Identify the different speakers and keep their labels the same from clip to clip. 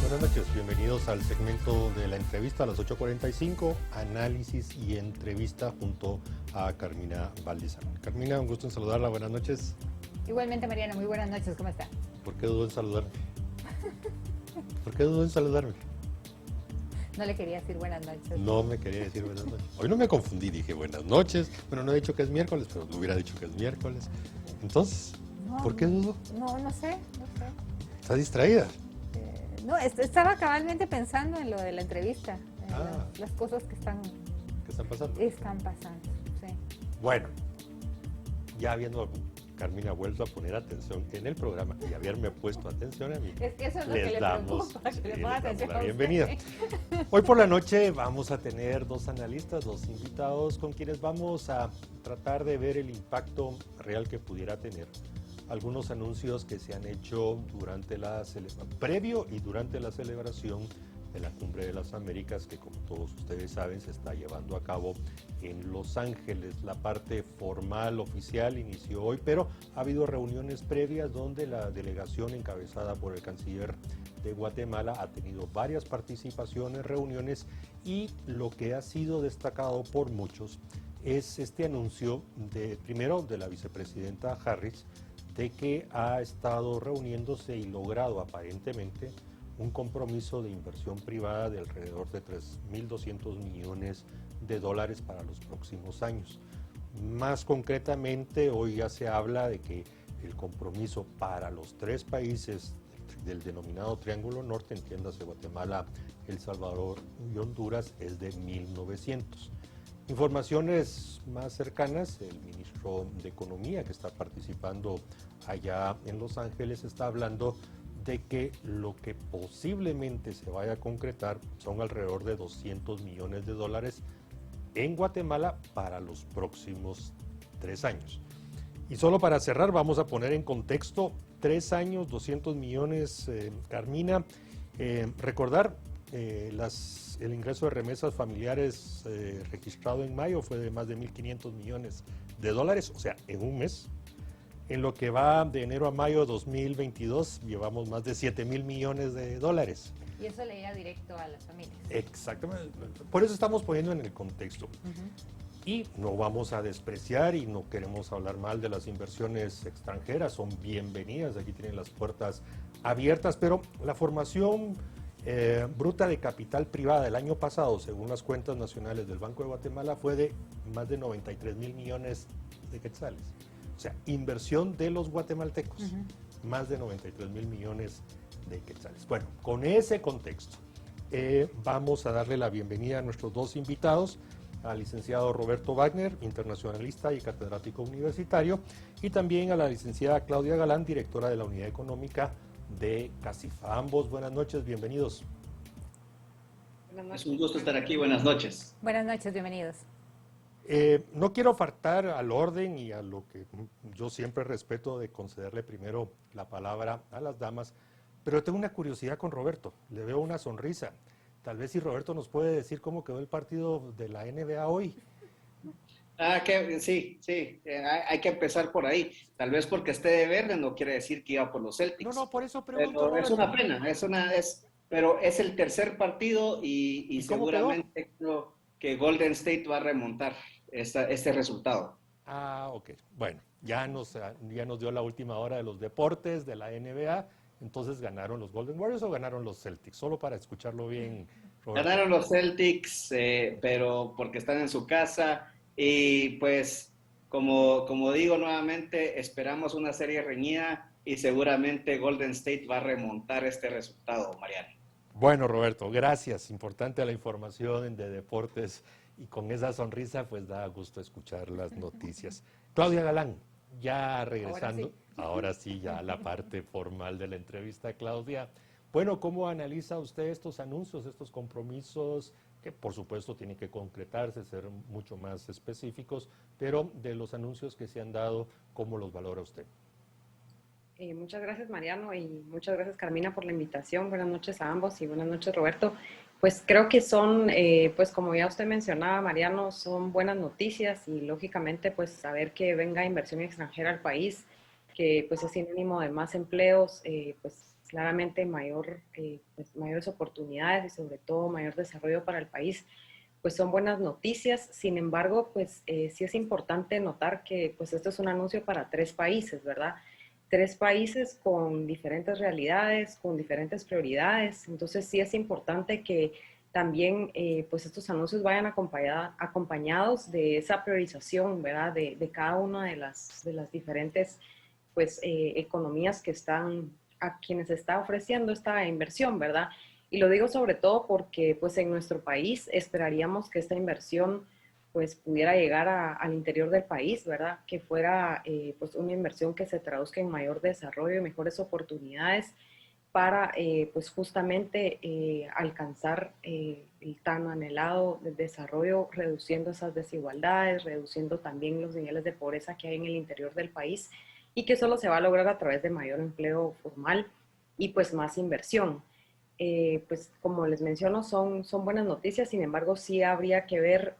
Speaker 1: Buenas noches, bienvenidos al segmento de la entrevista a las 8:45, análisis y entrevista junto a Carmina Valdizán. Carmina, un gusto en saludarla, buenas noches.
Speaker 2: Igualmente, Mariana, muy buenas noches, ¿cómo está?
Speaker 1: ¿Por qué dudó en saludarme? ¿Por qué dudó en saludarme?
Speaker 2: No le quería decir buenas noches.
Speaker 1: No me quería decir buenas noches. Hoy no me confundí, dije buenas noches. Bueno, no he dicho que es miércoles, pero no hubiera dicho que es miércoles. Entonces, ¿por qué dudó?
Speaker 2: No sé.
Speaker 1: ¿Está distraída?
Speaker 2: No, estaba cabalmente pensando en lo de la entrevista,
Speaker 1: Ah.
Speaker 2: las cosas que están
Speaker 1: pasando?
Speaker 2: Están pasando, sí.
Speaker 1: Bueno, ya habiendo Carmina vuelto a poner atención en el programa y haberme puesto atención a mí,
Speaker 2: Es que eso es lo
Speaker 1: les
Speaker 2: que le
Speaker 1: damos,
Speaker 2: preocupa, que le
Speaker 1: sí,
Speaker 2: ponga
Speaker 1: les damos
Speaker 2: atención
Speaker 1: la
Speaker 2: a usted.
Speaker 1: bienvenida. Hoy por la noche vamos a tener dos analistas, dos invitados con quienes vamos a tratar de ver el impacto real que pudiera tener algunos anuncios que se han hecho durante previo y durante la celebración de la Cumbre de las Américas, que como todos ustedes saben se está llevando a cabo en Los Ángeles. La parte formal, oficial, inició hoy, pero ha habido reuniones previas donde la delegación encabezada por el canciller de Guatemala ha tenido varias participaciones, reuniones, y lo que ha sido destacado por muchos es este anuncio primero de la vicepresidenta Harris, de que ha estado reuniéndose y logrado aparentemente un compromiso de inversión privada de alrededor de 3.200 millones de dólares para los próximos años. Más concretamente, hoy ya se habla de que el compromiso para los tres países del denominado Triángulo Norte, entiéndase Guatemala, El Salvador y Honduras, es de 1.900. Informaciones más cercanas, el ministro de Economía que está participando allá en Los Ángeles está hablando de que lo que posiblemente se vaya a concretar son alrededor de 200 millones de dólares en Guatemala para los próximos 3 años. Y solo para cerrar, vamos a poner en contexto 3 años, 200 millones, Carmina. Recordar, el ingreso de remesas familiares registrado en mayo fue de más de 1.500 millones de dólares, o sea, en un mes. En lo que va de enero a mayo de 2022, llevamos más de 7.000 millones de dólares.
Speaker 2: Y eso le llega directo a las familias.
Speaker 1: Exactamente, por eso estamos poniendo en el contexto. Y no vamos a despreciar y no queremos hablar mal de las inversiones extranjeras, son bienvenidas, aquí tienen las puertas abiertas, pero la formación bruta de capital privada del año pasado, según las cuentas nacionales del Banco de Guatemala, fue de más de 93.000 millones de quetzales. O sea, inversión de los guatemaltecos, más de 93.000 millones de quetzales. Bueno, con ese contexto, vamos a darle la bienvenida a nuestros dos invitados, al licenciado Roberto Wagner, internacionalista y catedrático universitario, y también a la licenciada Claudia Galán, directora de la Unidad Económica de CACIFA. Ambos, buenas noches, bienvenidos.
Speaker 3: Es un gusto estar aquí, buenas noches.
Speaker 2: Buenas noches, bienvenidos.
Speaker 1: No quiero faltar al orden y a lo que yo siempre respeto de concederle primero la palabra a las damas, pero tengo una curiosidad con Roberto, le veo una sonrisa. Tal vez si Roberto nos puede decir cómo quedó el partido de la NBA hoy.
Speaker 3: Sí, hay que empezar por ahí. Tal vez porque esté de verde no quiere decir que iba por los Celtics.
Speaker 1: No, por eso pregunto,
Speaker 3: pero es
Speaker 1: Roberto.
Speaker 3: una pena, pero es el tercer partido y seguramente creo que Golden State va a remontar este resultado.
Speaker 1: Ok. Bueno, ya nos dio la última hora de los deportes de la NBA. Entonces, ¿ganaron los Golden Warriors o ganaron los Celtics? Solo para escucharlo bien, Roberto.
Speaker 3: Ganaron los Celtics, pero porque están en su casa. Y pues, como digo nuevamente, esperamos una serie reñida y seguramente Golden State va a remontar este resultado, Mariano.
Speaker 1: Bueno, Roberto, gracias. Importante la información de deportes y con esa sonrisa pues da gusto escuchar las noticias. Claudia Galán, ya regresando, ahora sí ya a la parte formal de la entrevista, Claudia. Bueno, ¿cómo analiza usted estos anuncios, estos compromisos que por supuesto tienen que concretarse, ser mucho más específicos, pero de los anuncios que se han dado, ¿cómo los valora usted?
Speaker 4: Muchas gracias, Mariano, y muchas gracias, Carmina, por la invitación. Buenas noches a ambos y buenas noches, Roberto. Pues creo que son, pues como ya usted mencionaba, Mariano, son buenas noticias y lógicamente pues saber que venga inversión extranjera al país, que pues es sinónimo de más empleos, pues claramente pues, mayores oportunidades y sobre todo mayor desarrollo para el país, pues son buenas noticias. Sin embargo, pues sí es importante notar que pues esto es un anuncio para 3 países, ¿verdad? 3 países con diferentes realidades, con diferentes prioridades. Entonces sí es importante que también pues estos anuncios vayan acompañados de esa priorización, ¿verdad? De cada una de las diferentes pues economías que están, a quienes está ofreciendo esta inversión, ¿verdad? Y lo digo sobre todo porque pues en nuestro país esperaríamos que esta inversión pues pudiera llegar al interior del país, ¿verdad? Que fuera pues una inversión que se traduzca en mayor desarrollo y mejores oportunidades para pues justamente alcanzar el tan anhelado desarrollo, reduciendo esas desigualdades, reduciendo también los niveles de pobreza que hay en el interior del país y que solo se va a lograr a través de mayor empleo formal y pues más inversión. Pues como les menciono, son buenas noticias, sin embargo sí habría que ver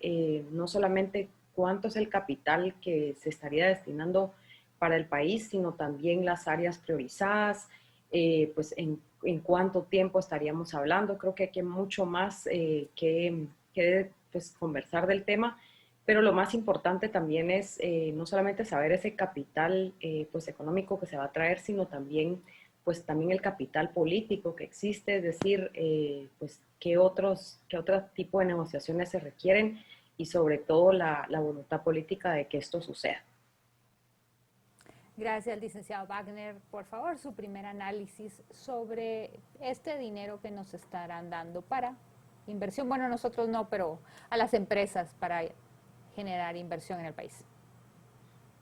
Speaker 4: no solamente cuánto es el capital que se estaría destinando para el país, sino también las áreas priorizadas, pues en cuánto tiempo estaríamos hablando. Creo que hay mucho más que pues, conversar del tema, pero lo más importante también es no solamente saber ese capital pues, económico que se va a traer, sino también pues también el capital político que existe, es decir, pues qué otro tipo de negociaciones se requieren y sobre todo la voluntad política de que esto suceda.
Speaker 2: Gracias, licenciado Wagner. Por favor, su primer análisis sobre este dinero que nos estarán dando para inversión. Bueno, nosotros no, pero a las empresas para generar inversión en el país.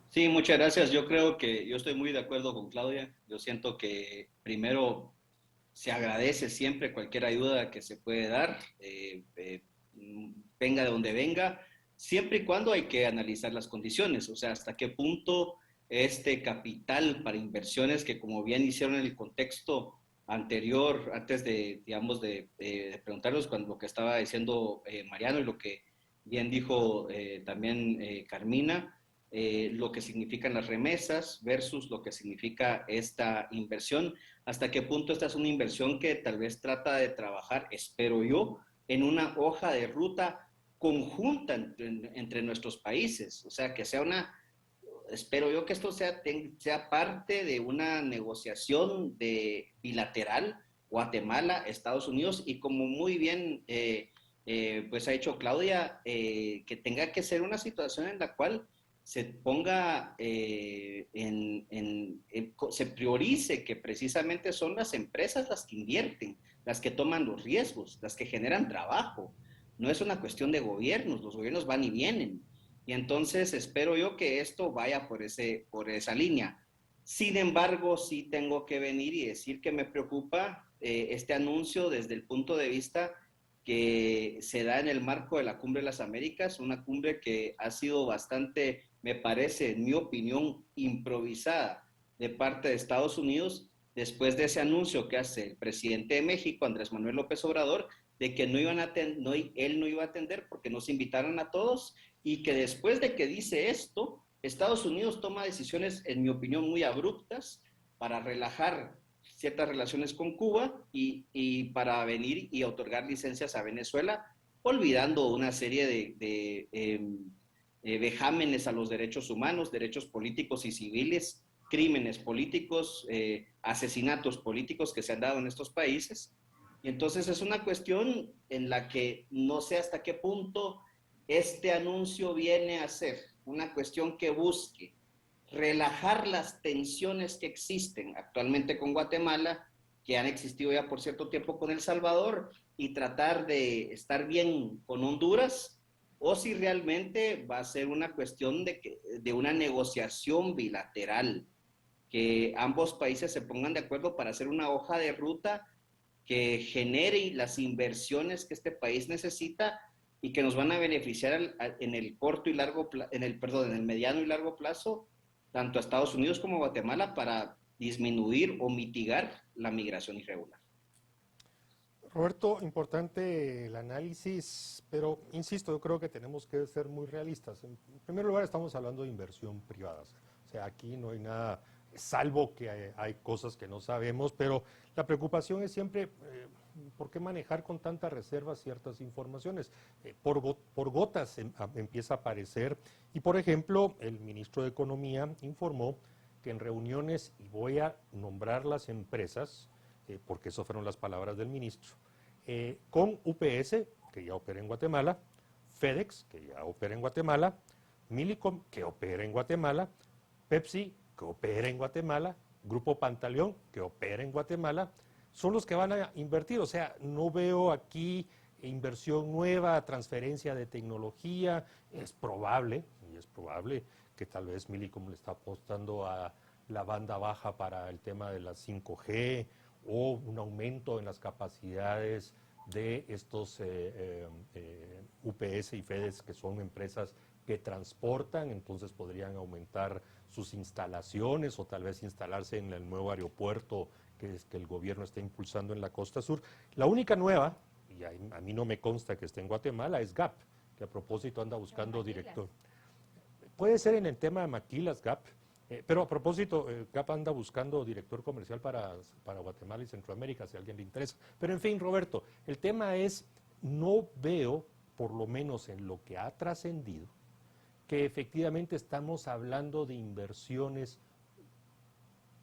Speaker 3: Sí, muchas gracias. Yo creo que yo estoy muy de acuerdo con Claudia. Yo siento que primero se agradece siempre cualquier ayuda que se puede dar, venga de donde venga, siempre y cuando hay que analizar las condiciones, o sea, hasta qué punto este capital para inversiones que como bien hicieron en el contexto anterior, antes de, digamos, de preguntarlos cuando lo que estaba diciendo Mariano y lo que bien dijo también Carmina, lo que significan las remesas versus lo que significa esta inversión, hasta qué punto esta es una inversión que tal vez trata de trabajar, espero yo, en una hoja de ruta conjunta entre nuestros países, o sea, que sea espero yo que esto sea parte de una negociación bilateral, Guatemala, Estados Unidos, y como muy bien pues ha dicho Claudia, que tenga que ser una situación en la cual se ponga, se priorice que precisamente son las empresas las que invierten, las que toman los riesgos, las que generan trabajo. No es una cuestión de gobiernos, los gobiernos van y vienen. Y entonces espero yo que esto vaya por esa línea. Sin embargo, sí tengo que venir y decir que me preocupa este anuncio desde el punto de vista que se da en el marco de la Cumbre de las Américas, una cumbre que ha sido bastante, me parece, en mi opinión, improvisada de parte de Estados Unidos, después de ese anuncio que hace el presidente de México, Andrés Manuel López Obrador, de que él no iba a atender porque nos invitaron a todos, y que después de que dice esto, Estados Unidos toma decisiones, en mi opinión, muy abruptas para relajar ciertas relaciones con Cuba y para venir y otorgar licencias a Venezuela, olvidando una serie de vejámenes a los derechos humanos, derechos políticos y civiles, crímenes políticos, asesinatos políticos que se han dado en estos países. Y entonces es una cuestión en la que no sé hasta qué punto este anuncio viene a ser una cuestión que busque relajar las tensiones que existen actualmente con Guatemala, que han existido ya por cierto tiempo con El Salvador, y tratar de estar bien con Honduras, o si realmente va a ser una cuestión de una negociación bilateral, que ambos países se pongan de acuerdo para hacer una hoja de ruta que genere las inversiones que este país necesita y que nos van a beneficiar en el corto y largo en el mediano y largo plazo, tanto a Estados Unidos como a Guatemala, para disminuir o mitigar la migración irregular.
Speaker 1: Roberto, importante el análisis, pero insisto, yo creo que tenemos que ser muy realistas. En primer lugar, estamos hablando de inversión privada. O sea, aquí no hay nada salvo que hay cosas que no sabemos, pero la preocupación es siempre por qué manejar con tanta reserva ciertas informaciones. Por gotas empieza a aparecer, y por ejemplo, el ministro de Economía informó que en reuniones, y voy a nombrar las empresas, porque esas fueron las palabras del ministro, con UPS, que ya opera en Guatemala, FedEx, que ya opera en Guatemala, Millicom, que opera en Guatemala, Pepsi, que opera en Guatemala, Grupo Pantaleón, que opera en Guatemala, son los que van a invertir. O sea, no veo aquí inversión nueva, transferencia de tecnología. Es probable que tal vez Millicom le está apostando a la banda baja para el tema de la 5G o un aumento en las capacidades de estos UPS y FedEx, que son empresas que transportan, entonces podrían aumentar sus instalaciones o tal vez instalarse en el nuevo aeropuerto que el gobierno está impulsando en la costa sur. La única nueva, y a mí no me consta que esté en Guatemala, es GAP, que a propósito anda buscando director. Puede ser en el tema de maquilas GAP, pero a propósito, GAP anda buscando director comercial para Guatemala y Centroamérica, si a alguien le interesa. Pero en fin, Roberto, el tema es, no veo, por lo menos en lo que ha trascendido, que efectivamente estamos hablando de inversiones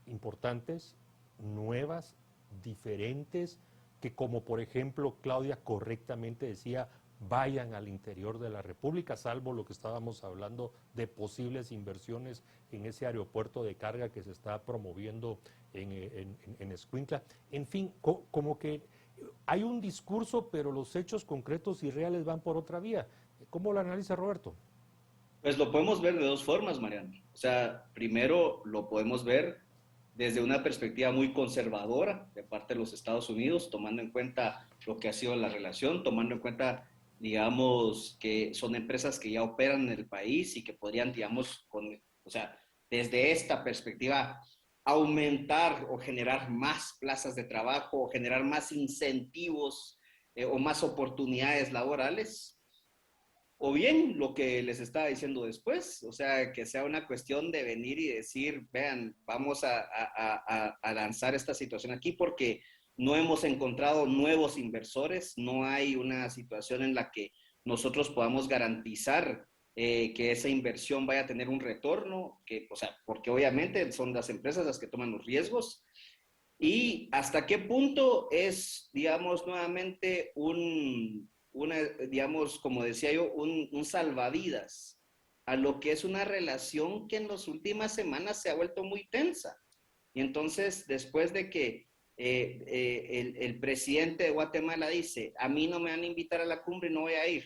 Speaker 1: importantes, nuevas, diferentes, que como por ejemplo Claudia correctamente decía, vayan al interior de la República, salvo lo que estábamos hablando de posibles inversiones en ese aeropuerto de carga que se está promoviendo en Escuintla. En fin, como que hay un discurso, pero los hechos concretos y reales van por otra vía. ¿Cómo lo analiza Roberto?
Speaker 3: Pues lo podemos ver de dos formas, Mariano. O sea, primero lo podemos ver desde una perspectiva muy conservadora de parte de los Estados Unidos, tomando en cuenta lo que ha sido la relación, tomando en cuenta, digamos, que son empresas que ya operan en el país y que podrían, digamos, o sea, desde esta perspectiva, aumentar o generar más plazas de trabajo o generar más incentivos o más oportunidades laborales. O bien lo que les estaba diciendo después, o sea, que sea una cuestión de venir y decir, vean, vamos a lanzar esta situación aquí porque no hemos encontrado nuevos inversores, no hay una situación en la que nosotros podamos garantizar que esa inversión vaya a tener un retorno, o sea, porque obviamente son las empresas las que toman los riesgos. Y hasta qué punto es, digamos, nuevamente digamos, como decía yo, un salvavidas a lo que es una relación que en las últimas semanas se ha vuelto muy tensa. Y entonces, después de que el presidente de Guatemala dice, a mí no me van a invitar a la cumbre y no voy a ir,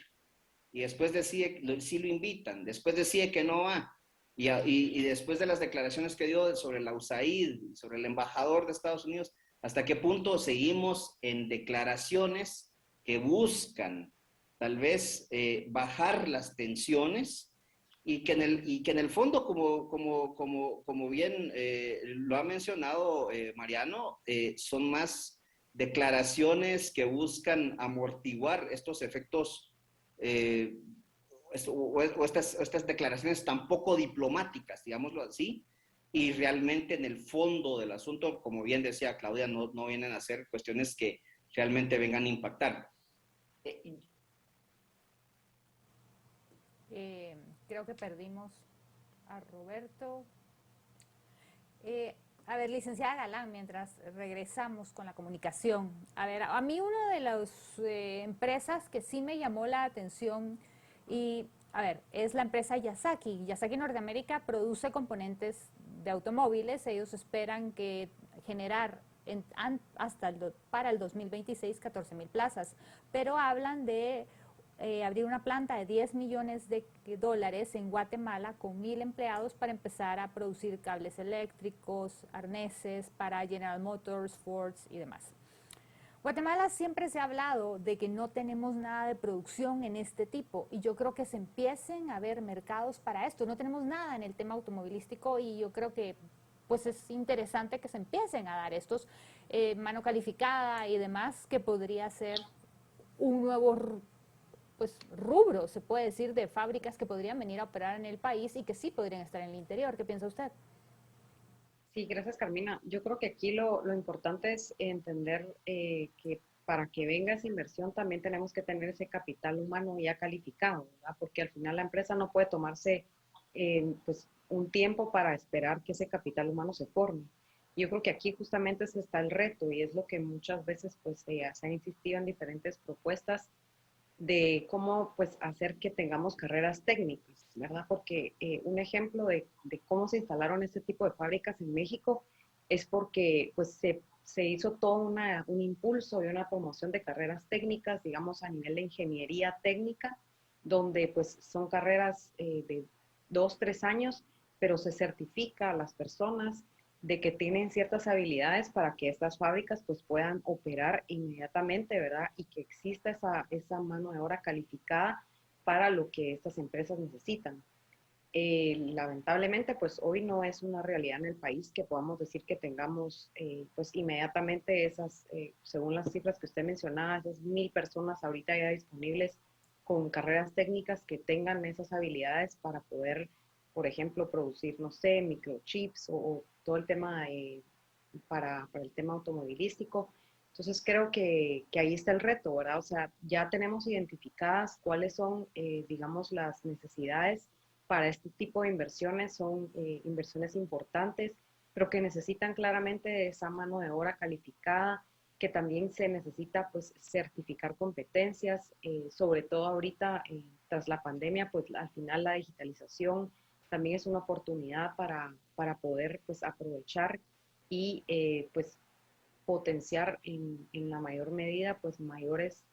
Speaker 3: y después decide, sí lo invitan, después decide que no va, y después de las declaraciones que dio sobre la USAID, sobre el embajador de Estados Unidos, ¿hasta qué punto seguimos en declaraciones que buscan tal vez bajar las tensiones y que en el fondo, como bien lo ha mencionado Mariano, son más declaraciones que buscan amortiguar estos efectos o estas declaraciones tan poco diplomáticas, digámoslo así, y realmente en el fondo del asunto, como bien decía Claudia, no vienen a ser cuestiones que realmente vengan a impactar.
Speaker 2: Creo que perdimos a Roberto. A ver, licenciada Galán, mientras regresamos con la comunicación. A ver, a mí una de las empresas que sí me llamó la atención y, a ver, es la empresa Yasaki. Yasaki Norteamérica produce componentes de automóviles. Ellos esperan que generar para el 2026 14,000 plazas, pero hablan de abrir una planta de 10 millones de dólares en Guatemala con 1,000 empleados para empezar a producir cables eléctricos, arneses para General Motors, Ford y demás. Guatemala siempre se ha hablado de que no tenemos nada de producción en este tipo y yo creo que se empiecen a ver mercados para esto. No tenemos nada en el tema automovilístico y yo creo que pues es interesante que se empiecen a dar estos mano calificada y demás, que podría ser un nuevo pues rubro, se puede decir, de fábricas que podrían venir a operar en el país y que sí podrían estar en el interior. ¿Qué piensa usted?
Speaker 4: Sí, gracias Carmina. Yo creo que aquí lo importante es entender que para que venga esa inversión también tenemos que tener ese capital humano ya calificado, ¿verdad? Porque al final la empresa no puede tomarse pues un tiempo para esperar que ese capital humano se forme. Yo creo que aquí justamente ese está el reto y es lo que muchas veces pues se ha insistido en diferentes propuestas de cómo pues hacer que tengamos carreras técnicas, ¿verdad? Porque un ejemplo de cómo se instalaron este tipo de fábricas en México es porque pues se hizo todo un impulso y una promoción de carreras técnicas, digamos, a nivel de ingeniería técnica, donde pues son carreras de 2, 3 años, pero se certifica a las personas de que tienen ciertas habilidades para que estas fábricas pues puedan operar inmediatamente, ¿verdad? Y que exista esa mano de obra calificada para lo que estas empresas necesitan. Lamentablemente, pues hoy no es una realidad en el país que podamos decir que tengamos pues inmediatamente esas, según las cifras que usted mencionaba, esas 1000 personas ahorita ya disponibles con carreras técnicas que tengan esas habilidades para poder, por ejemplo, producir, no sé, microchips o todo el tema para el tema automovilístico. Entonces creo que ahí está el reto, ¿verdad? O sea, ya tenemos identificadas cuáles son, digamos, las necesidades para este tipo de inversiones. Son inversiones importantes, pero que necesitan claramente esa mano de obra calificada, que también se necesita pues certificar competencias, sobre todo ahorita tras la pandemia, pues al final la digitalización también es una oportunidad para poder pues aprovechar y pues potenciar en la mayor medida pues mayores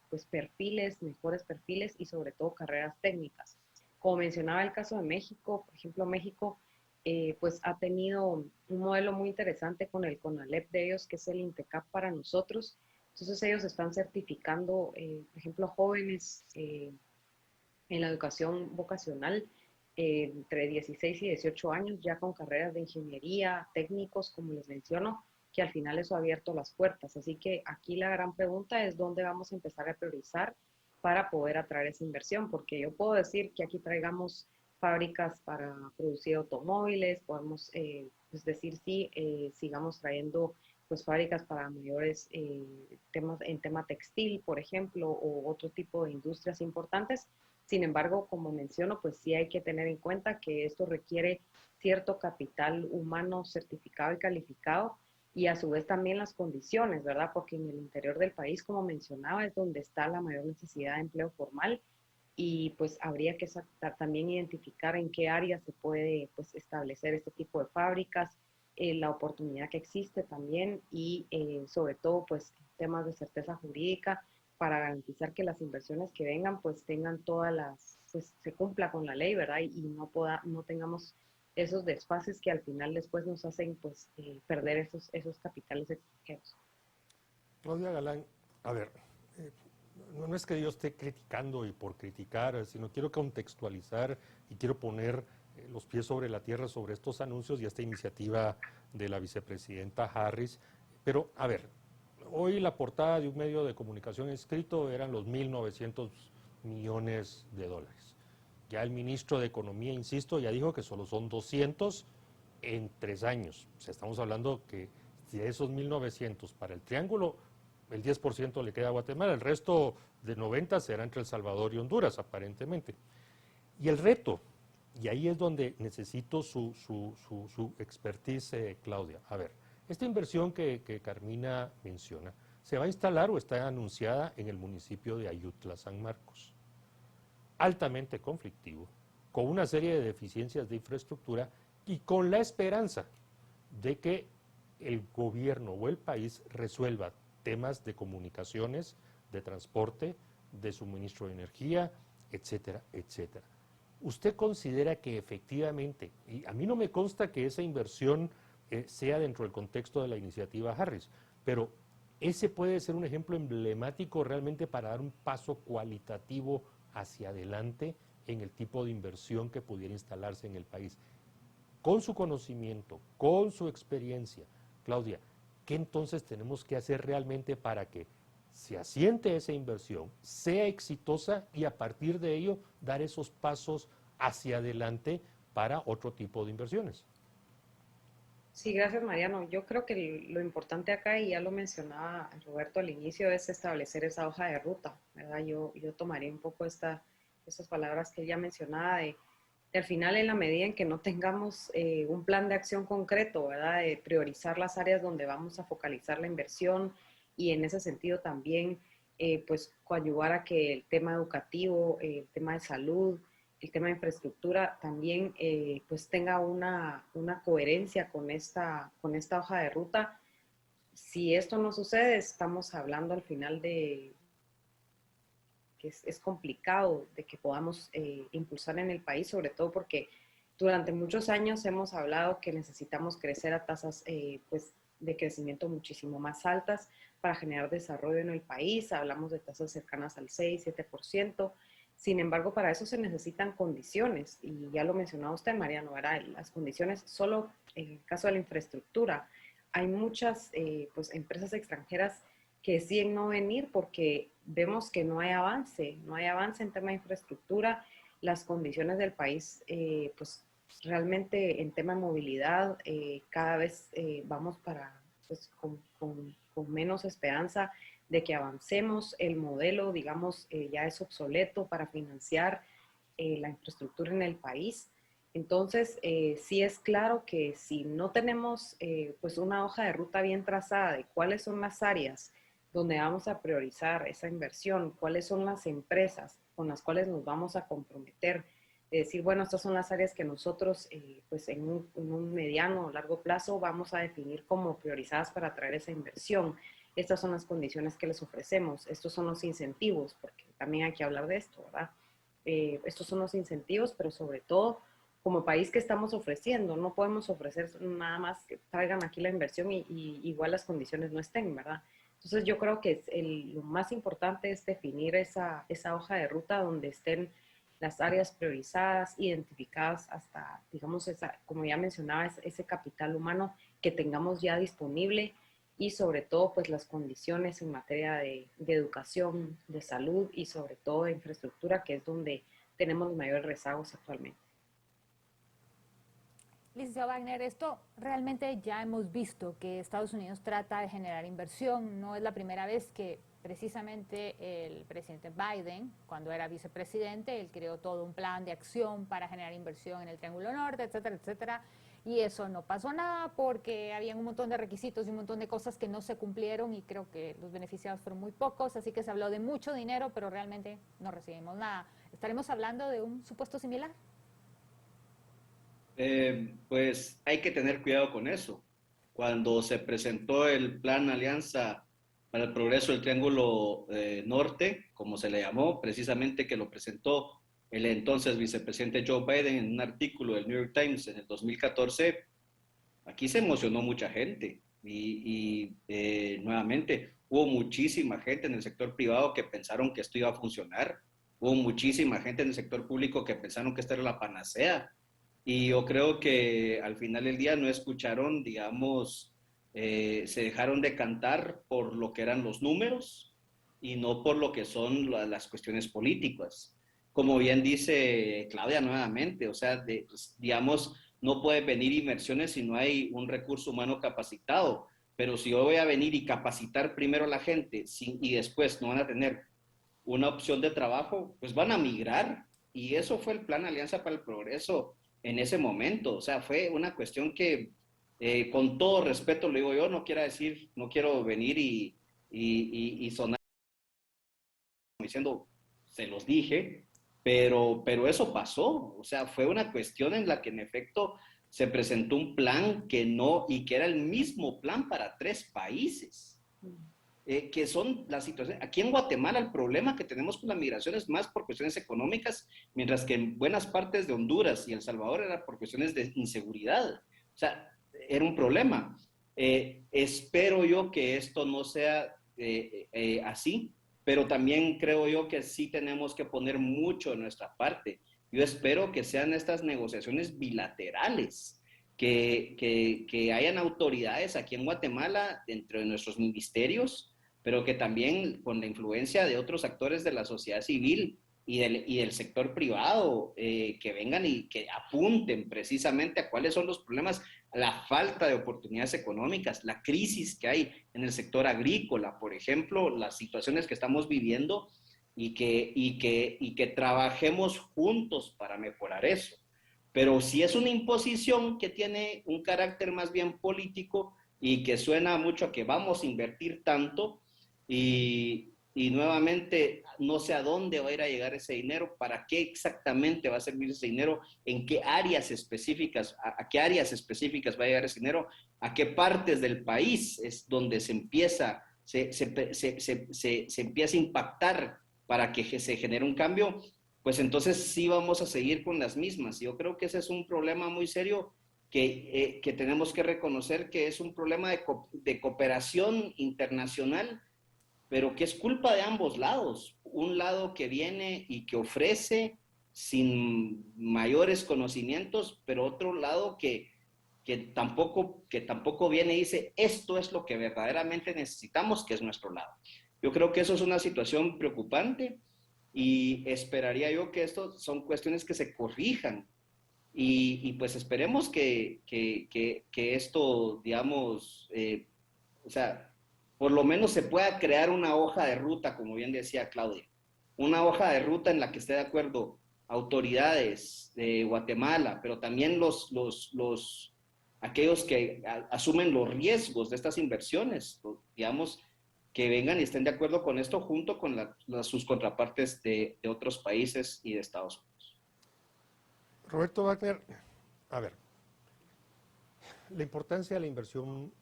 Speaker 4: pues perfiles, mejores perfiles y sobre todo carreras técnicas. Como mencionaba el caso de México, por ejemplo, México pues ha tenido un modelo muy interesante con el CONALEP de ellos, que es el INTECAP para nosotros. Entonces ellos están certificando, por ejemplo, jóvenes en la educación vocacional entre 16 y 18 años, ya con carreras de ingeniería, técnicos, como les menciono, que al final eso ha abierto las puertas. Así que aquí la gran pregunta es dónde vamos a empezar a priorizar para poder atraer esa inversión, porque yo puedo decir que aquí traigamos fábricas para producir automóviles, podemos pues decir sí, sigamos trayendo pues fábricas para mayores temas en tema textil, por ejemplo, o otro tipo de industrias importantes. Sin embargo, como menciono, pues sí hay que tener en cuenta que esto requiere cierto capital humano certificado y calificado y a su vez también las condiciones, ¿verdad? Porque en el interior del país, como mencionaba, es donde está la mayor necesidad de empleo formal y pues habría que también identificar en qué áreas se puede pues establecer este tipo de fábricas, la oportunidad que existe también y sobre todo pues temas de certeza jurídica para garantizar que las inversiones que vengan pues tengan todas las, pues se cumpla con la ley, ¿verdad? Y no tengamos esos desfases que al final después nos hacen pues perder esos capitales extranjeros.
Speaker 1: Claudia Galán, a ver, eh, no es que yo esté criticando y por criticar, sino quiero contextualizar y quiero poner los pies sobre la tierra sobre estos anuncios y esta iniciativa de la vicepresidenta Harris. Pero, a ver, hoy la portada de un medio de comunicación escrito eran los 1.900 millones de dólares. Ya el ministro de Economía, insisto, ya dijo que solo son 200 en 3 años. O sea, estamos hablando que de esos 1.900 para el Triángulo, el 10% le queda a Guatemala, el resto de 90 será entre El Salvador y Honduras, aparentemente. Y el reto, y ahí es donde necesito su expertise, Claudia. A ver, esta inversión que Carmina menciona, ¿se va a instalar o está anunciada en el municipio de Ayutla, San Marcos? Altamente conflictivo, con una serie de deficiencias de infraestructura y con la esperanza de que el gobierno o el país resuelva temas de comunicaciones, de transporte, de suministro de energía, etcétera, etcétera. ¿Usted considera que efectivamente, y a mí no me consta que esa inversión sea dentro del contexto de la iniciativa Harris, pero ese puede ser un ejemplo emblemático realmente para dar un paso cualitativo hacia adelante en el tipo de inversión que pudiera instalarse en el país? Con su conocimiento, con su experiencia, Claudia, ¿qué entonces tenemos que hacer realmente para que se asiente esa inversión, sea exitosa y a partir de ello dar esos pasos hacia adelante para otro tipo de inversiones?
Speaker 4: Sí, gracias Mariano. Yo creo que lo importante acá, y ya lo mencionaba Roberto al inicio, es establecer esa hoja de ruta, ¿verdad? Yo tomaría un poco estas palabras que ella mencionaba de al final, en la medida en que no tengamos un plan de acción concreto, ¿verdad? De priorizar las áreas donde vamos a focalizar la inversión, y en ese sentido también pues coadyuvar a que el tema educativo, el tema de salud, el tema de infraestructura también pues tenga una coherencia con esta hoja de ruta. Si esto no sucede, estamos hablando al final de que es complicado de que podamos impulsar en el país, sobre todo porque durante muchos años hemos hablado que necesitamos crecer a tasas pues, de crecimiento muchísimo más altas para generar desarrollo en el país. Hablamos de tasas cercanas al 6-7%. Sin embargo, para eso se necesitan condiciones, y ya lo mencionaba usted, Mariano, ¿verdad? Las condiciones, solo en el caso de la infraestructura, hay muchas pues, empresas extranjeras que deciden no venir porque vemos que no hay avance en tema de infraestructura. Las condiciones del país, pues realmente en tema de movilidad, cada vez vamos para, pues, con menos esperanza de que avancemos. El modelo, digamos, ya es obsoleto para financiar la infraestructura en el país. Entonces, sí es claro que si no tenemos pues una hoja de ruta bien trazada de cuáles son las áreas donde vamos a priorizar esa inversión, cuáles son las empresas con las cuales nos vamos a comprometer, de decir, bueno, estas son las áreas que nosotros, pues en un mediano o largo plazo vamos a definir como priorizadas para atraer esa inversión. Estas son las condiciones que les ofrecemos, estos son los incentivos, porque también hay que hablar de esto, ¿verdad? Estos son los incentivos, pero sobre todo, como país, que estamos ofreciendo. No podemos ofrecer nada más que traigan aquí la inversión y igual las condiciones no estén, ¿verdad? Entonces yo creo que lo más importante es definir esa hoja de ruta donde estén las áreas priorizadas, identificadas hasta, digamos, como ya mencionaba, ese capital humano que tengamos ya disponible, y sobre todo pues las condiciones en materia de educación, de salud y sobre todo de infraestructura, que es donde tenemos los mayores rezagos actualmente.
Speaker 2: Licenciado Wagner, esto realmente ya hemos visto que Estados Unidos trata de generar inversión. No es la primera vez que precisamente el presidente Biden, cuando era vicepresidente, él creó todo un plan de acción para generar inversión en el Triángulo Norte, etcétera, etcétera. Y eso no pasó nada porque había un montón de requisitos y un montón de cosas que no se cumplieron, y creo que los beneficiados fueron muy pocos. Así que se habló de mucho dinero, pero realmente no recibimos nada. ¿Estaremos hablando de un supuesto similar?
Speaker 3: Pues hay que tener cuidado con eso. Cuando se presentó el Plan Alianza para el Progreso del Triángulo Norte, como se le llamó, precisamente que lo presentó el entonces vicepresidente Joe Biden en un artículo del New York Times en el 2014, aquí se emocionó mucha gente y nuevamente hubo muchísima gente en el sector privado que pensaron que esto iba a funcionar, hubo muchísima gente en el sector público que pensaron que esta era la panacea, y yo creo que al final del día no escucharon, digamos, se dejaron de cantar por lo que eran los números y no por lo que son las cuestiones políticas. Como bien dice Claudia nuevamente, o sea, pues, digamos, no puede venir inversiones si no hay un recurso humano capacitado, pero si yo voy a venir y capacitar primero a la gente y después no van a tener una opción de trabajo, pues van a migrar. Y eso fue el plan Alianza para el Progreso en ese momento. O sea, fue una cuestión que, con todo respeto, lo digo yo, no quiero decir, no quiero venir y sonar diciendo, se los dije, pero eso pasó. O sea, fue una cuestión en la que en efecto se presentó un plan que no, y que era el mismo plan para 3 países. Que son las situaciones. Aquí en Guatemala el problema que tenemos con la migración es más por cuestiones económicas, mientras que en buenas partes de Honduras y El Salvador era por cuestiones de inseguridad. O sea, era un problema. Espero yo que esto no sea así, pero también creo yo que sí tenemos que poner mucho de nuestra parte. Yo espero que sean estas negociaciones bilaterales, que hayan autoridades aquí en Guatemala, dentro de nuestros ministerios, pero que también con la influencia de otros actores de la sociedad civil y del sector privado, que vengan y que apunten precisamente a cuáles son los problemas la falta de oportunidades económicas, la crisis que hay en el sector agrícola, por ejemplo, las situaciones que estamos viviendo y que trabajemos juntos para mejorar eso. Pero si es una imposición que tiene un carácter más bien político y que suena mucho a que vamos a invertir tanto y nuevamente no sé a dónde va a ir a llegar ese dinero, para qué exactamente va a servir ese dinero, en qué áreas específicas, a qué áreas específicas va a llegar ese dinero, a qué partes del país es donde se empieza, se empieza a impactar para que se genere un cambio, pues entonces sí vamos a seguir con las mismas. Yo creo que ese es un problema muy serio que tenemos que reconocer que es un problema de cooperación internacional, pero que es culpa de ambos lados. Un lado que viene y que ofrece sin mayores conocimientos, pero otro lado que tampoco viene y dice, esto es lo que verdaderamente necesitamos, que es nuestro lado. Yo creo que eso es una situación preocupante y esperaría yo que esto son cuestiones que se corrijan y pues esperemos que esto, digamos, o sea, por lo menos se pueda crear una hoja de ruta, como bien decía Claudia, una hoja de ruta en la que esté de acuerdo autoridades de Guatemala, pero también aquellos que asumen los riesgos de estas inversiones, digamos, que vengan y estén de acuerdo con esto junto con sus contrapartes de otros países y de Estados Unidos.
Speaker 1: Roberto Wagner, a ver, la importancia de la inversión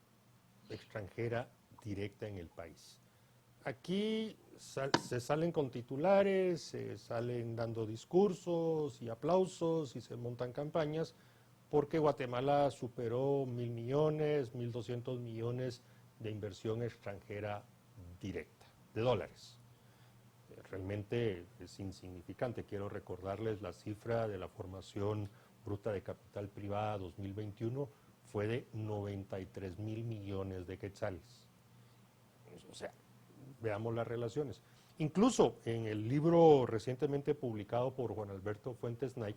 Speaker 1: extranjera directa en el país. Aquí se salen con titulares, se salen dando discursos y aplausos y se montan campañas porque Guatemala superó 1.000 millones, 1.200 millones de inversión extranjera directa, de dólares. Realmente es insignificante. Quiero recordarles la cifra de la formación bruta de capital privada 2021 fue de 93.000 millones de quetzales. O sea, veamos las relaciones. Incluso en el libro recientemente publicado por Juan Alberto Fuentes Knight,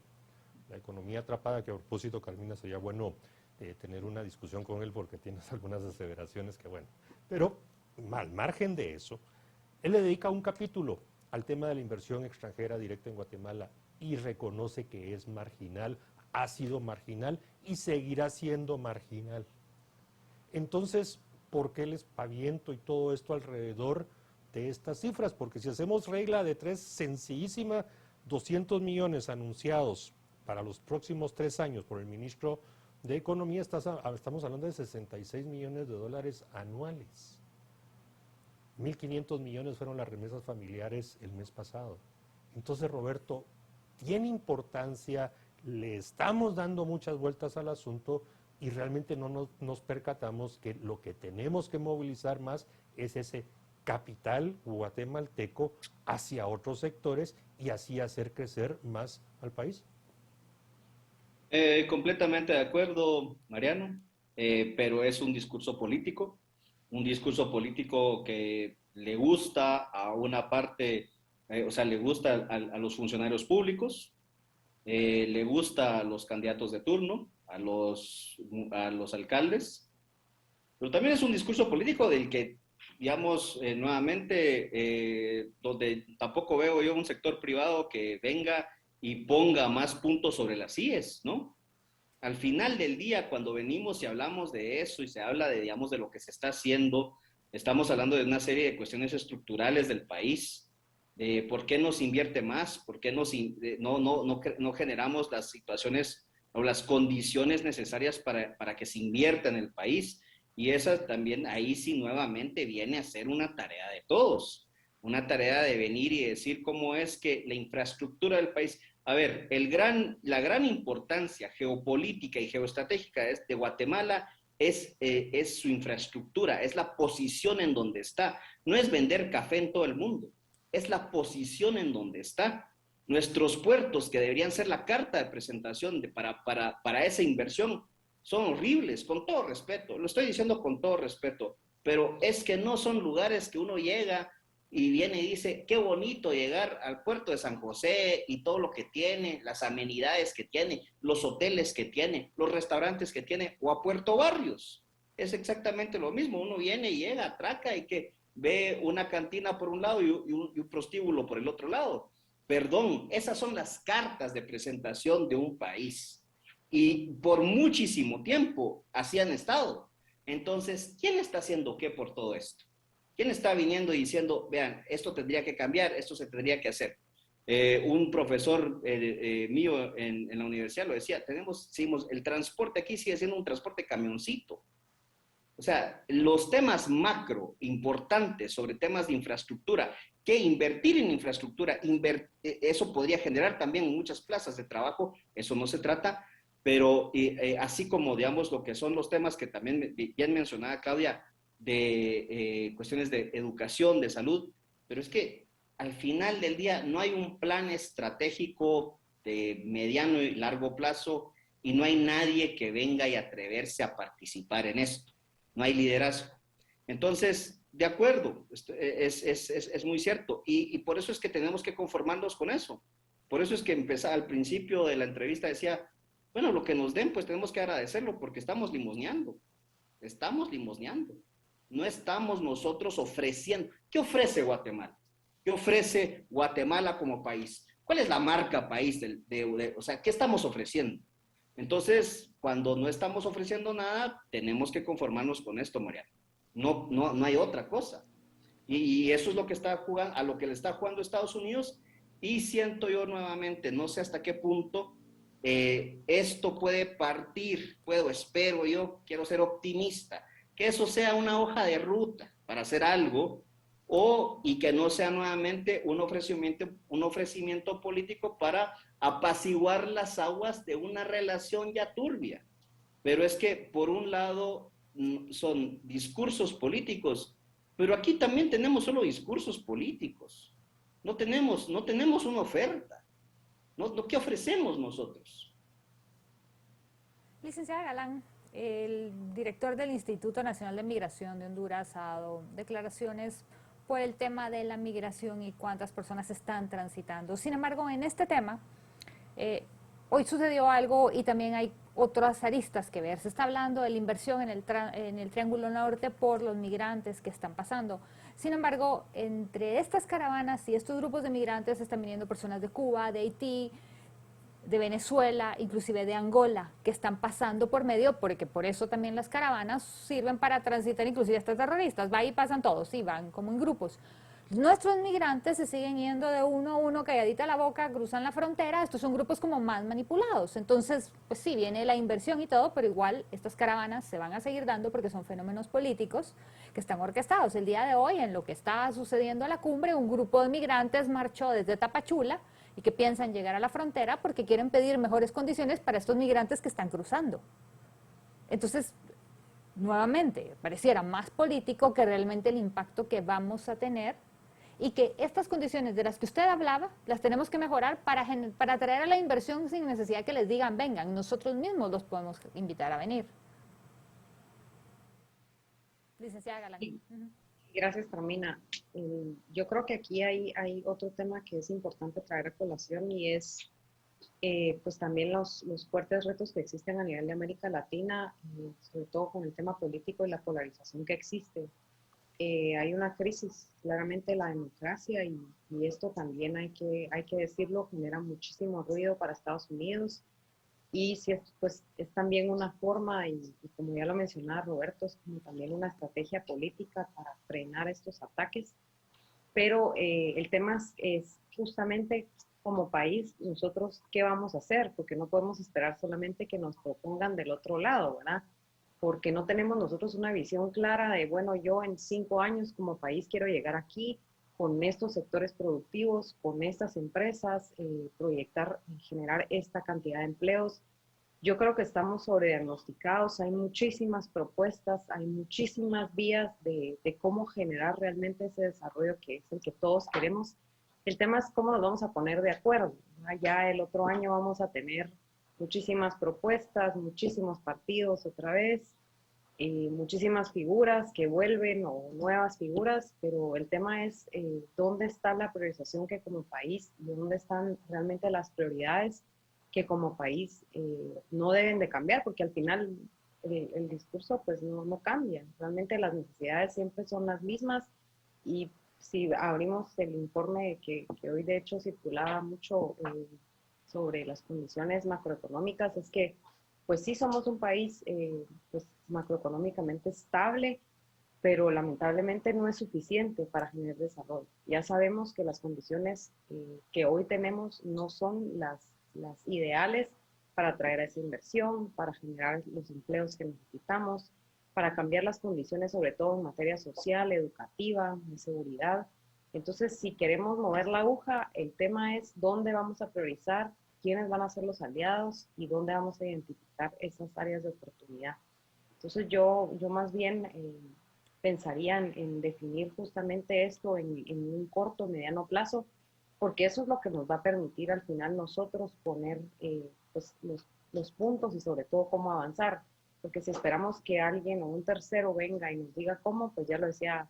Speaker 1: La economía atrapada, que a propósito, Carmina, sería bueno tener una discusión con él porque tienes algunas aseveraciones que bueno. Pero al margen de eso, él le dedica un capítulo al tema de la inversión extranjera directa en Guatemala y reconoce que es marginal, ha sido marginal y seguirá siendo marginal. Entonces, ¿por qué el espaviento y todo esto alrededor de estas cifras? Porque si hacemos regla de tres sencillísima, 200 millones anunciados para los próximos 3 años por el ministro de Economía, estamos hablando de 66 millones de dólares anuales. 1.500 millones fueron las remesas familiares el mes pasado. Entonces, Roberto, tiene importancia, le estamos dando muchas vueltas al asunto y realmente no nos percatamos que lo que tenemos que movilizar más es ese capital guatemalteco hacia otros sectores y así hacer crecer más al país.
Speaker 3: Completamente de acuerdo, Mariano, pero es un discurso político que le gusta a una parte, o sea, le gusta a los funcionarios públicos, le gusta a los candidatos de turno, a los alcaldes, pero también es un discurso político del que, digamos, nuevamente, donde tampoco veo yo un sector privado que venga y ponga más puntos sobre las IES, ¿no? Al final del día, cuando venimos y hablamos de eso y se habla de, digamos, de lo que se está haciendo, estamos hablando de una serie de cuestiones estructurales del país. ¿Por qué no se invierte más? ¿Por qué no generamos las situaciones o las condiciones necesarias para que se invierta en el país? Y esa también, ahí sí nuevamente viene a ser una tarea de todos, una tarea de venir y decir cómo es que la infraestructura del país. A ver, la gran importancia geopolítica y geoestratégica de Guatemala es su infraestructura, es la posición en donde está. No es vender café en todo el mundo, es la posición en donde está. Nuestros puertos, que deberían ser la carta de presentación para esa inversión, son horribles, con todo respeto. Lo estoy diciendo con todo respeto, pero es que no son lugares que uno llega y viene y dice, qué bonito llegar al puerto de San José y todo lo que tiene, las amenidades que tiene, los hoteles que tiene, los restaurantes que tiene, o a Puerto Barrios. Es exactamente lo mismo, uno viene y llega, atraca y que ve una cantina por un lado y un prostíbulo por el otro lado. Perdón, esas son las cartas de presentación de un país. Y por muchísimo tiempo así han estado. Entonces, ¿quién está haciendo qué por todo esto? ¿Quién está viniendo y diciendo, vean, esto tendría que cambiar, esto se tendría que hacer? Un profesor mío en la universidad lo decía, seguimos, el transporte aquí sigue siendo un transporte camioncito. O sea, los temas macro importantes sobre temas de infraestructura, que invertir en infraestructura, eso podría generar también muchas plazas de trabajo, eso no se trata, pero así como, digamos, lo que son los temas que también bien mencionaba Claudia, de cuestiones de educación, de salud, pero es que al final del día no hay un plan estratégico de mediano y largo plazo y no hay nadie que venga y atreverse a participar en esto. No hay liderazgo. Entonces, de acuerdo, es muy cierto. Y por eso es que tenemos que conformarnos con eso. Por eso es que al principio de la entrevista decía, bueno, lo que nos den, pues tenemos que agradecerlo porque estamos limosneando. Estamos limosneando. No estamos nosotros ofreciendo. ¿Qué ofrece Guatemala? ¿Qué ofrece Guatemala como país? ¿Cuál es la marca país? O sea, ¿qué estamos ofreciendo? Entonces, cuando no estamos ofreciendo nada, tenemos que conformarnos con esto, Mariana. No hay otra cosa. Y eso es lo que está jugando, a lo que le está jugando Estados Unidos. Y siento yo nuevamente, no sé hasta qué punto esto puede partir, espero yo, quiero ser optimista, que eso sea una hoja de ruta para hacer algo y que no sea nuevamente un ofrecimiento político para apaciguar las aguas de una relación ya turbia. Pero es que por un lado son discursos políticos, pero aquí también tenemos solo discursos políticos. No tenemos una oferta. ¿Qué ofrecemos nosotros?
Speaker 2: Licenciada Galán, el director del Instituto Nacional de Migración de Honduras ha dado declaraciones por el tema de la migración y cuántas personas están transitando. Sin embargo, en este tema, hoy sucedió algo y también hay otras aristas que ver. Se está hablando de la inversión en el Triángulo Norte por los migrantes que están pasando. Sin embargo, entre estas caravanas y estos grupos de migrantes están viniendo personas de Cuba, de Haití, de Venezuela, inclusive de Angola, que están pasando por medio, porque por eso también las caravanas sirven para transitar inclusive a estos terroristas. Va y pasan todos, sí, van como en grupos. Nuestros migrantes se siguen yendo de uno a uno, calladita la boca, cruzan la frontera. Estos son grupos como más manipulados. Entonces, pues sí, viene la inversión y todo, pero igual estas caravanas se van a seguir dando porque son fenómenos políticos que están orquestados. El día de hoy, en lo que está sucediendo a la cumbre, un grupo de migrantes marchó desde Tapachula y que piensan llegar a la frontera porque quieren pedir mejores condiciones para estos migrantes que están cruzando. Entonces, nuevamente, pareciera más político que realmente el impacto que vamos a tener y que estas condiciones de las que usted hablaba las tenemos que mejorar para atraer a la inversión sin necesidad que les digan vengan, nosotros mismos los podemos invitar a venir. Licenciada Galán.
Speaker 4: Sí. Gracias, Carmina. Yo creo que aquí hay otro tema que es importante traer a colación y es pues también los fuertes retos que existen a nivel de América Latina, sobre todo con el tema político y la polarización que existe. Hay una crisis claramente de la democracia y esto también hay que decirlo, genera muchísimo ruido para Estados Unidos y si pues, es también una forma y como ya lo mencionaba Roberto, es como también una estrategia política para frenar estos ataques, pero el tema es justamente como país nosotros qué vamos a hacer, porque no podemos esperar solamente que nos propongan del otro lado, ¿verdad? Porque no tenemos nosotros una visión clara de, bueno, yo en 5 años como país quiero llegar aquí con estos sectores productivos, con estas empresas, proyectar y generar esta cantidad de empleos. Yo creo que estamos sobrediagnosticados, hay muchísimas propuestas, hay muchísimas vías de cómo generar realmente ese desarrollo que es el que todos queremos. El tema es cómo nos vamos a poner de acuerdo. Ya el otro año vamos a tener muchísimas propuestas, muchísimos partidos otra vez, muchísimas figuras que vuelven o nuevas figuras, pero el tema es dónde está la priorización que como país, dónde están realmente las prioridades que como país no deben de cambiar, porque al final el discurso pues no cambia, realmente las necesidades siempre son las mismas y si abrimos el informe que hoy de hecho circulaba mucho sobre las condiciones macroeconómicas, es que pues sí somos un país pues, macroeconómicamente estable, pero lamentablemente no es suficiente para generar desarrollo. Ya sabemos que las condiciones que hoy tenemos no son las ideales para atraer a esa inversión, para generar los empleos que necesitamos, para cambiar las condiciones, sobre todo en materia social, educativa, de seguridad. Entonces, si queremos mover la aguja, el tema es dónde vamos a priorizar, quiénes van a ser los aliados y dónde vamos a identificar esas áreas de oportunidad. Entonces, yo más bien pensaría en definir justamente esto en un corto, mediano plazo, porque eso es lo que nos va a permitir al final nosotros poner pues los puntos y sobre todo cómo avanzar. Porque si esperamos que alguien o un tercero venga y nos diga cómo, pues ya lo decía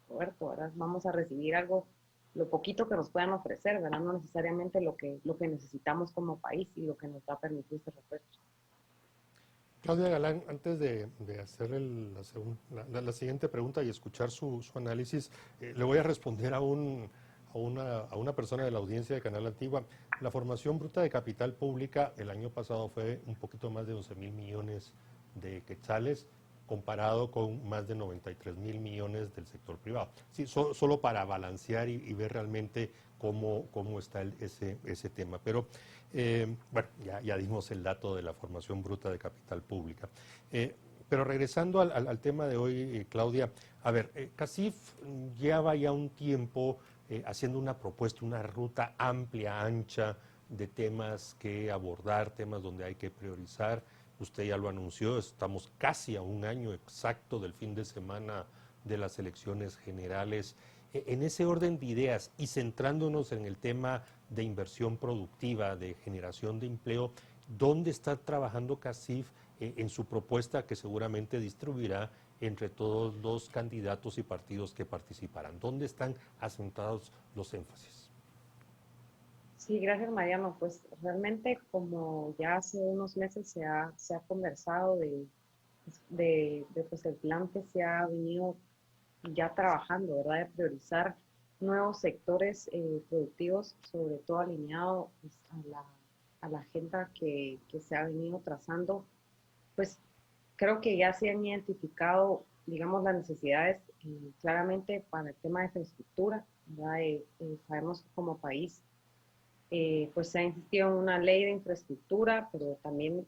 Speaker 4: Roberto, ¿verdad? Vamos a recibir algo, lo poquito que nos puedan ofrecer, ¿verdad? No necesariamente lo que necesitamos como país y lo que nos va a permitir este refuerzo.
Speaker 1: Claudia Galán, antes de hacer la siguiente pregunta y escuchar su análisis, le voy a responder a una persona de la audiencia de Canal Antigua. La formación bruta de capital pública el año pasado fue un poquito más de 11,000 millones de quetzales, comparado con más de 93,000 millones del sector privado. Sí, solo para balancear y ver realmente cómo está ese tema. Pero bueno, ya dimos el dato de la formación bruta de capital pública. Pero regresando al tema de hoy, Claudia, a ver, CACIF lleva ya un tiempo haciendo una propuesta, una ruta amplia, ancha de temas que abordar, temas donde hay que priorizar. Usted ya lo anunció, estamos casi a un año exacto del fin de semana de las elecciones generales. En ese orden de ideas y centrándonos en el tema de inversión productiva, de generación de empleo, ¿dónde está trabajando CACIF en su propuesta que seguramente distribuirá entre todos los candidatos y partidos que participarán? ¿Dónde están asentados los énfasis?
Speaker 4: Sí, gracias Mariano. Pues realmente como ya hace unos meses se ha conversado de pues, el plan que se ha venido ya trabajando, ¿verdad? De priorizar nuevos sectores productivos, sobre todo alineado pues, a la agenda que se ha venido trazando, pues creo que ya se han identificado, digamos, las necesidades claramente para el tema de infraestructura, ¿verdad? Sabemos que como país pues se ha insistido en una ley de infraestructura, pero también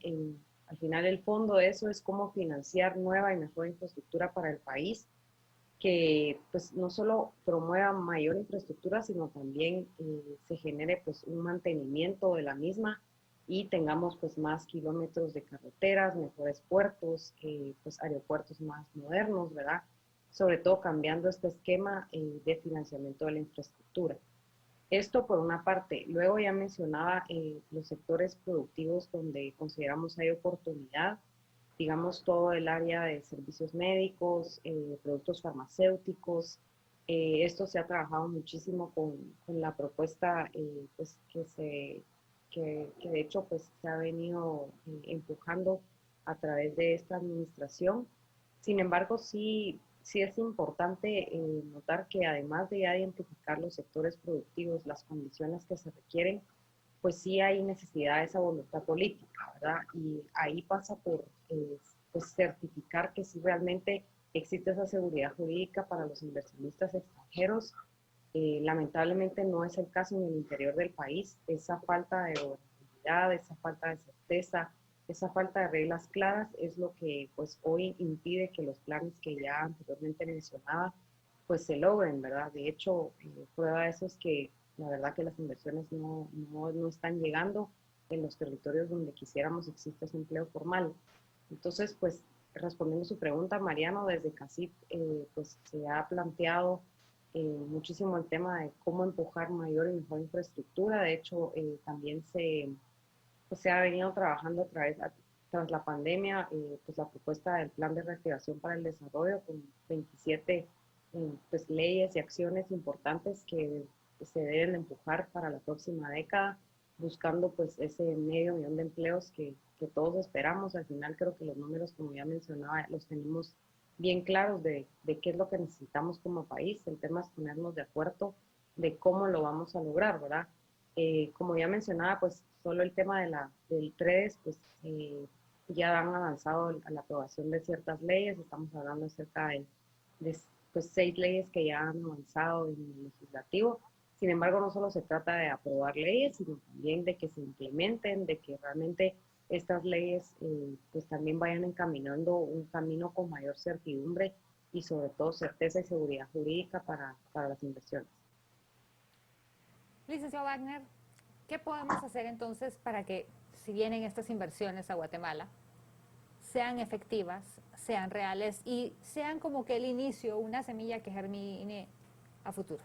Speaker 4: al final el fondo de eso es cómo financiar nueva y mejor infraestructura para el país, que pues no solo promueva mayor infraestructura, sino también se genere pues un mantenimiento de la misma y tengamos pues más kilómetros de carreteras, mejores puertos, pues aeropuertos más modernos, ¿verdad? Sobre todo cambiando este esquema de financiamiento de la infraestructura. Esto por una parte. Luego ya mencionaba los sectores productivos donde consideramos hay oportunidad, digamos todo el área de servicios médicos, productos farmacéuticos. Esto se ha trabajado muchísimo con la propuesta pues, que de hecho pues, se ha venido empujando a través de esta administración. Sin embargo, sí es importante notar que además de ya identificar los sectores productivos, las condiciones que se requieren, pues sí hay necesidad de esa voluntad política, ¿verdad? Y ahí pasa por pues certificar que sí realmente existe esa seguridad jurídica para los inversionistas extranjeros. Lamentablemente no es el caso en el interior del país. Esa falta de gobernabilidad, esa falta de certeza, esa falta de reglas claras es lo que pues hoy impide que los planes que ya anteriormente mencionaba pues se logren, ¿verdad? De hecho, prueba de eso es que la verdad que las inversiones no están llegando en los territorios donde quisiéramos existe ese empleo formal. Entonces, pues respondiendo a su pregunta, Mariano, desde CACIF pues se ha planteado muchísimo el tema de cómo empujar mayor y mejor infraestructura. De hecho, también pues, se ha venido trabajando a través tras la pandemia, pues la propuesta del Plan de Reactivación para el Desarrollo con 27 pues, leyes y acciones importantes que se deben empujar para la próxima década, buscando pues ese 500.000 de empleos que todos esperamos. Al final creo que los números, como ya mencionaba, los tenemos bien claros de qué es lo que necesitamos como país. El tema es ponernos de acuerdo de cómo lo vamos a lograr, ¿verdad? Como ya mencionaba, pues solo el tema del TREDES, pues ya han avanzado a la aprobación de ciertas leyes. Estamos hablando acerca de pues 6 leyes que ya han avanzado en el legislativo. Sin embargo, no solo se trata de aprobar leyes, sino también de que se implementen, de que realmente estas leyes pues también vayan encaminando un camino con mayor certidumbre y sobre todo certeza y seguridad jurídica para las inversiones.
Speaker 2: Licenciado Wagner, ¿qué podemos hacer entonces para que, si vienen estas inversiones a Guatemala, sean efectivas, sean reales y sean como que el inicio, una semilla que germine a futuro?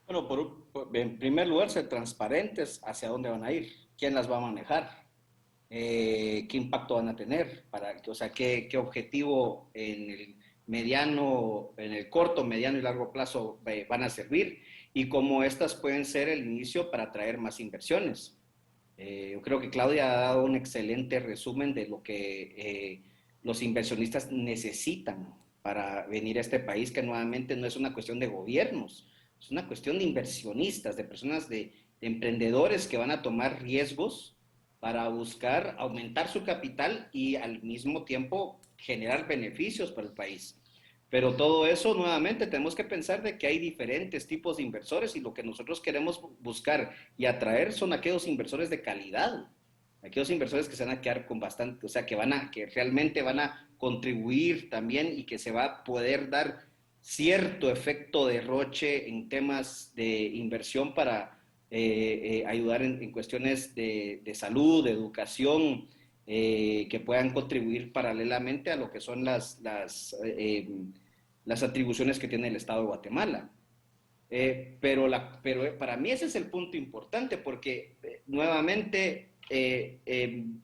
Speaker 3: Bueno, en primer lugar, ser transparentes hacia dónde van a ir, quién las va a manejar, qué impacto van a tener, o sea, qué objetivo en el mediano, en el corto, mediano y largo plazo van a servir y cómo estas pueden ser el inicio para atraer más inversiones. Yo creo que Claudia ha dado un excelente resumen de lo que los inversionistas necesitan para venir a este país, que nuevamente no es una cuestión de gobiernos, es una cuestión de inversionistas, de personas, de emprendedores que van a tomar riesgos para buscar aumentar su capital y al mismo tiempo generar beneficios para el país. Pero todo eso, nuevamente, tenemos que pensar de que hay diferentes tipos de inversores y lo que nosotros queremos buscar y atraer son aquellos inversores de calidad, aquellos inversores que se van a quedar con bastante, o sea, que realmente van a contribuir también y que se va a poder dar cierto efecto derroche en temas de inversión para ayudar en cuestiones de salud, de educación, que puedan contribuir paralelamente a lo que son las atribuciones que tiene el Estado de Guatemala. Pero para mí ese es el punto importante porque nuevamente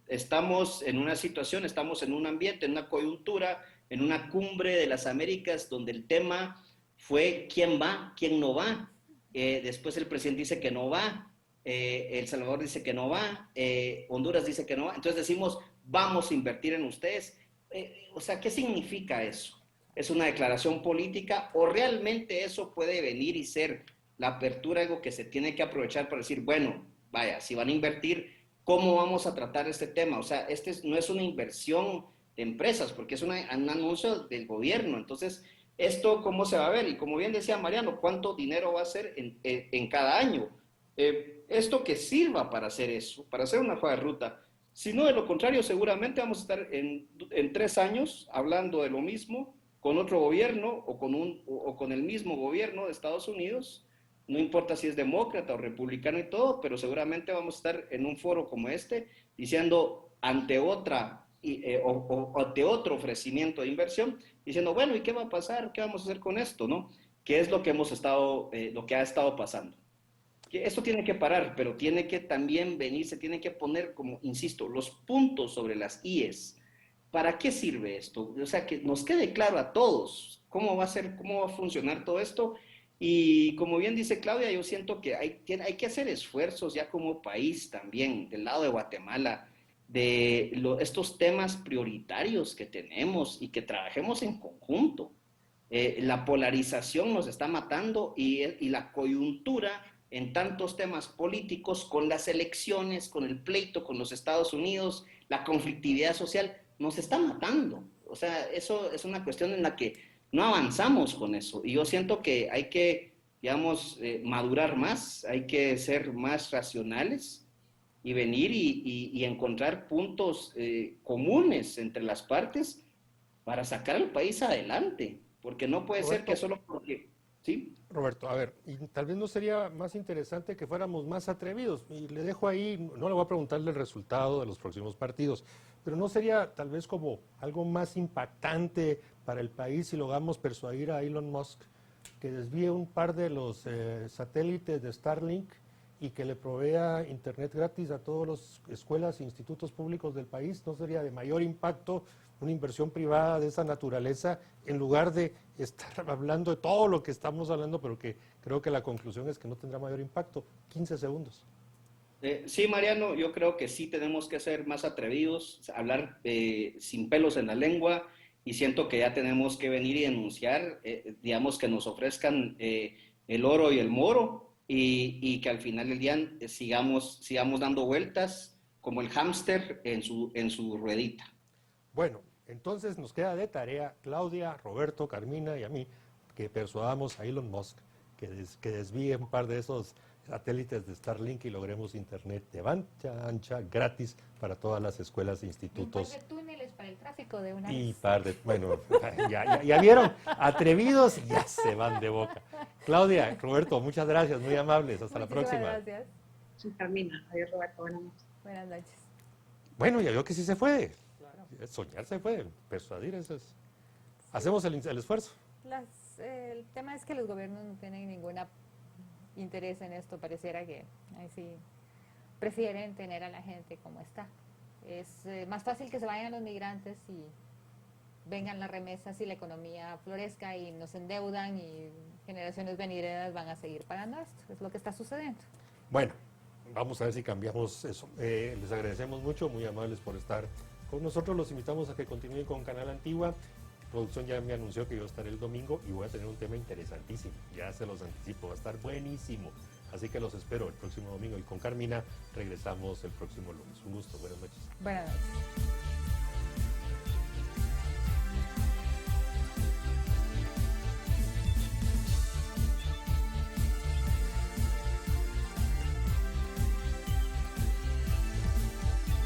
Speaker 3: estamos en una situación, estamos en un ambiente, en una coyuntura, en una cumbre de las Américas donde el tema fue quién va, quién no va. Después el presidente dice que no va, El Salvador dice que no va, Honduras dice que no va. Entonces decimos, vamos a invertir en ustedes. O sea, ¿qué significa eso? ¿Es una declaración política o realmente eso puede venir y ser la apertura, algo que se tiene que aprovechar para decir, bueno, vaya, si van a invertir, ¿cómo vamos a tratar este tema? O sea, no es una inversión de empresas, porque es un anuncio del gobierno. Entonces, ¿esto cómo se va a ver? Y como bien decía Mariano, ¿cuánto dinero va a ser en cada año? Esto que sirva para hacer eso, para hacer una hoja de ruta. Si no, de lo contrario, seguramente vamos a estar en 3 años hablando de lo mismo, con otro gobierno o con el mismo gobierno de Estados Unidos, no importa si es demócrata o republicano y todo, pero seguramente vamos a estar en un foro como este diciendo ante ante otro ofrecimiento de inversión, diciendo, bueno, ¿y qué va a pasar? ¿Qué vamos a hacer con esto? ¿No? ¿Qué es lo que lo que ha estado pasando? Que esto tiene que parar, pero tiene que también venir, se tiene que poner, como insisto, los puntos sobre las IES. ¿Para qué sirve esto? O sea, que nos quede claro a todos cómo va a ser, cómo va a funcionar todo esto. Y como bien dice Claudia, yo siento que hay que hacer esfuerzos ya como país también, del lado de Guatemala, de estos temas prioritarios que tenemos y que trabajemos en conjunto. La polarización nos está matando y la coyuntura en tantos temas políticos, con las elecciones, con el pleito con los Estados Unidos, la conflictividad social, nos está matando. O sea, eso es una cuestión en la que no avanzamos con eso. Y yo siento que hay que, digamos, madurar más, hay que ser más racionales y venir y encontrar puntos comunes entre las partes para sacar al país adelante. Porque no puede ser que
Speaker 1: Roberto,
Speaker 3: solo porque... ¿Sí?
Speaker 1: Roberto, a ver, y tal vez no sería más interesante que fuéramos más atrevidos. Y le dejo ahí, no le voy a preguntarle el resultado de los próximos partidos, pero no sería tal vez como algo más impactante para el país si logramos persuadir a Elon Musk que desvíe un par de los satélites de Starlink y que le provea internet gratis a todas las escuelas e institutos públicos del país? ¿No sería de mayor impacto una inversión privada de esa naturaleza en lugar de estar hablando de todo lo que estamos hablando, pero que creo que la conclusión es que no tendrá mayor impacto? 15 segundos.
Speaker 3: Sí, Mariano, yo creo que sí tenemos que ser más atrevidos, hablar sin pelos en la lengua, y siento que ya tenemos que venir y denunciar, digamos, que nos ofrezcan el oro y el moro, y que al final del día sigamos dando vueltas como el hámster en su ruedita.
Speaker 1: Bueno, entonces nos queda de tarea, Claudia, Roberto, Carmina y a mí, que persuadamos a Elon Musk que desvíe un par de esos satélites de Starlink y logremos internet de banda ancha gratis para todas las escuelas e institutos.
Speaker 2: Un par de túneles para el tráfico de una
Speaker 1: Y
Speaker 2: vez.
Speaker 1: bueno, ya vieron, atrevidos y ya se van de boca. Claudia, Roberto, muchas gracias, muy amables, hasta la
Speaker 2: Muchísimas
Speaker 1: próxima.
Speaker 2: Gracias.
Speaker 4: Sí, Carmina. Adiós, Roberto. Buenas noches.
Speaker 2: Buenas noches.
Speaker 1: Bueno, ya vio que sí se puede. Soñar se puede, persuadir eso es. Hacemos el esfuerzo.
Speaker 2: El tema es que los gobiernos no tienen ningún interés en esto. Pareciera que ahí sí prefieren tener a la gente como está. Es más fácil que se vayan los migrantes y vengan las remesas y la economía florezca y nos endeudan y generaciones venideras van a seguir pagando esto. Es lo que está sucediendo.
Speaker 1: Bueno, vamos a ver si cambiamos eso. Les agradecemos mucho, muy amables por estar con nosotros. Los invitamos a que continúen con Canal Antigua. Producción ya me anunció que yo estaré el domingo y voy a tener un tema interesantísimo. Ya se los anticipo, va a estar buenísimo. Así que los espero el próximo domingo y con Carmina regresamos el próximo lunes. Un gusto, buenas noches.
Speaker 2: Buenas noches.